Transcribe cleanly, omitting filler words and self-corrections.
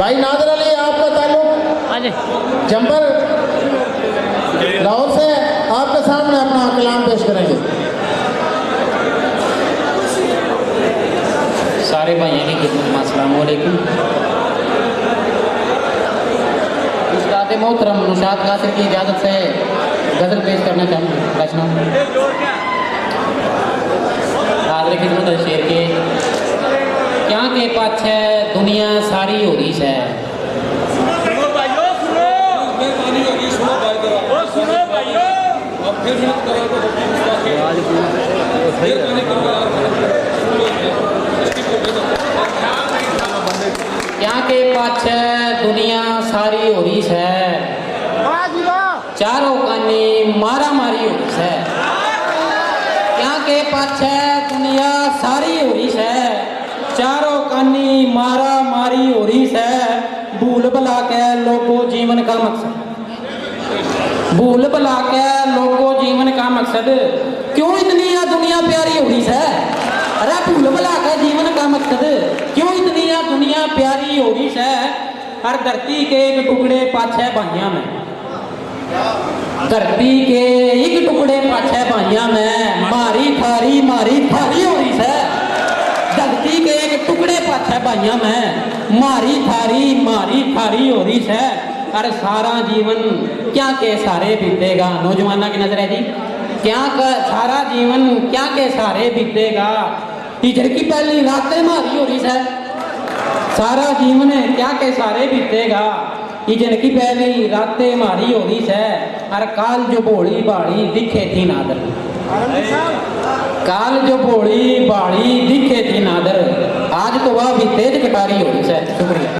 भाई नादर अली, आपका ताल्लुक जंबर लाहौर से, आपके सामने अपना कलाम पेश करेंगे। सारे भाइयों की खिदमत में अस्सलाम वालेकुम। उस्ताद मोहतरम नुशात कासिर की इजाज़त से गज़ल पेश करना चाहूँगा। रचना हाज़िर खिदमत है शेर के। क्या के पाछे दुनिया सारी हो रही है, क्या के पाछे दुनिया सारी हो रही है, चारों कानी मारा मारी हो रही है। क्या के पाछे दुनिया सारी हो रही है, चारों कानी मारा मारी हो रही है। भूल भुला के लोगों जीवन का मकसद, भूल भुला के लोगों जीवन का मकसद, क्यों इतनी यह दुनिया प्यारी हो रही है। अरे भूल भुला के जीवन का मकसद, क्यों इतनी यह दुनिया प्यारी हो रही है। हर धरती के एक टुकड़े पाछे भाइया में, धरती के एक टुकड़े पाछे भाइया में, मारी थारी हो रही है। धरती के एक टुकड़े पाछे भाइया में, मारी थारी हो रही है। अरे सारा जीवन क्या के सारे बीतेगा। नौजवाना की नजर है जी, क्या का सारा जीवन क्या के सारे बीतेगा। टीचर की पहली रातें मारी हो रही है, सारा जीवन क्या के सारे बीतेगा। टीचर की पहली रातें मारी हो रही है। अरे काल जो भोली बाड़ी दिखे थी नादर, काल जो भोली बाड़ी दिखे थी नादर, आज तो वह भी तेज कटारी हो रही है। शुक्रिया।